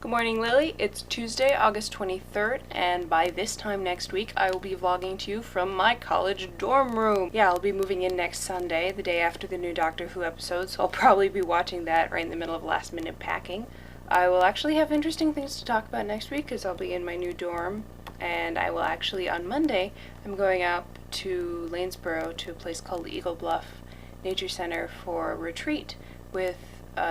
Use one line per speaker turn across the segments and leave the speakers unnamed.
Good morning, Lily. It's Tuesday, August 23rd, and by this time next week, I will be vlogging to you from my college dorm room. Yeah, I'll be moving in next Sunday, the day after the new Doctor Who episode, so I'll probably be watching that right in the middle of last-minute packing. I will actually have interesting things to talk about next week because I'll be in my new dorm, and I will actually, on Monday, I'm going up to Lanesboro to a place called Eagle Bluff Nature Center for a retreat with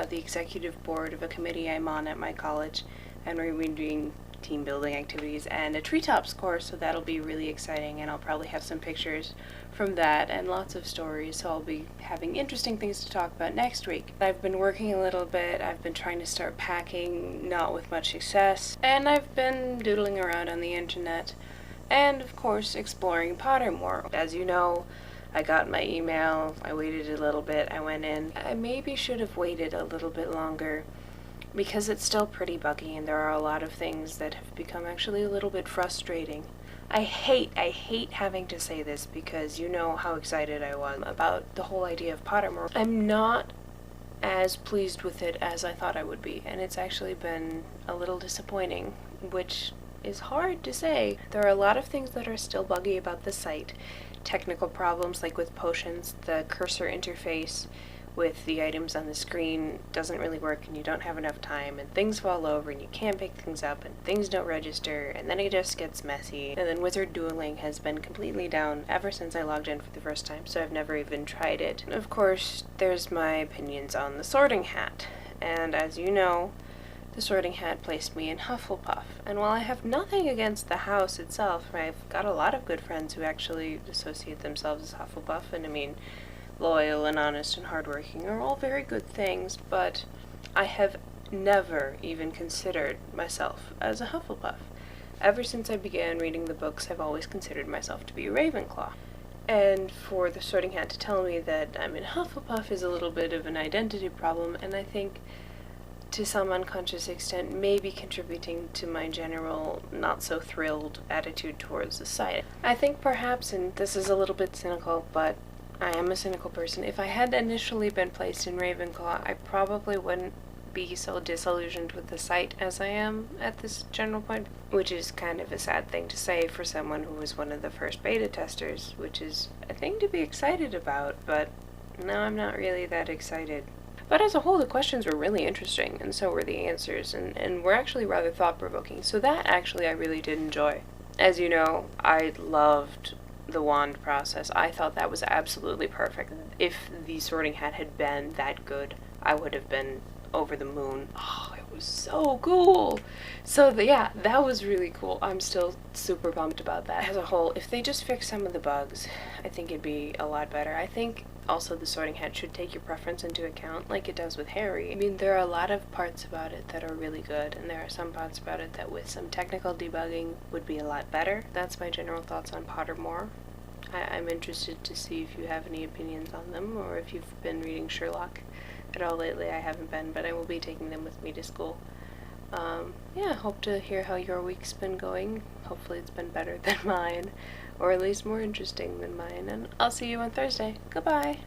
the executive board of a committee I'm on at my college, and we're doing team building activities and a treetops course, so that'll be really exciting, and I'll probably have some pictures from that and lots of stories, so I'll be having interesting things to talk about next week. I've been working a little bit, I've been trying to start packing, not with much success, and I've been doodling around on the internet, and of course exploring Pottermore. As you know, I got my email, I waited a little bit, I went in. I maybe should have waited a little bit longer because it's still pretty buggy and there are a lot of things that have become actually a little bit frustrating. I hate having to say this because you know how excited I was about the whole idea of Pottermore. I'm not as pleased with it as I thought I would be, and it's actually been a little disappointing, which is hard to say. There are a lot of things that are still buggy about the site. Technical problems like with potions, the cursor interface with the items on the screen doesn't really work and you don't have enough time, and things fall over and you can't pick things up and things don't register, and then it just gets messy. And then Wizard Dueling has been completely down ever since I logged in for the first time, so I've never even tried it. And of course, there's my opinions on the Sorting Hat, and as you know, the Sorting Hat placed me in Hufflepuff, and while I have nothing against the house itself, I've got a lot of good friends who actually associate themselves as Hufflepuff, and I mean, loyal and honest and hardworking are all very good things, but I have never even considered myself as a Hufflepuff. Ever since I began reading the books, I've always considered myself to be a Ravenclaw. And for the Sorting Hat to tell me that I'm in Hufflepuff is a little bit of an identity problem, and I think to some unconscious extent maybe contributing to my general not-so-thrilled attitude towards the site. I think perhaps, and this is a little bit cynical, but I am a cynical person, if I had initially been placed in Ravenclaw, I probably wouldn't be so disillusioned with the site as I am at this general point, which is kind of a sad thing to say for someone who was one of the first beta testers, which is a thing to be excited about, but no, I'm not really that excited. But as a whole, the questions were really interesting, and so were the answers, and were actually rather thought-provoking, so that actually I really did enjoy. As you know, I loved the wand process. I thought that was absolutely perfect. If the Sorting Hat had been that good, I would have been over the moon. Oh, it was so cool! So yeah, that was really cool. I'm still super pumped about that. As a whole, if they just fix some of the bugs, I think it'd be a lot better. I think also the Sorting Hat should take your preference into account like it does with Harry. I mean, there are a lot of parts about it that are really good, and there are some parts about it that with some technical debugging would be a lot better. That's my general thoughts on Pottermore. I'm interested to see if you have any opinions on them, or if you've been reading Sherlock at all lately. I haven't been, but I will be taking them with me to school. Yeah, hope to hear how your week's been going. Hopefully it's been better than mine, or at least more interesting than mine, and I'll see you on Thursday. Goodbye!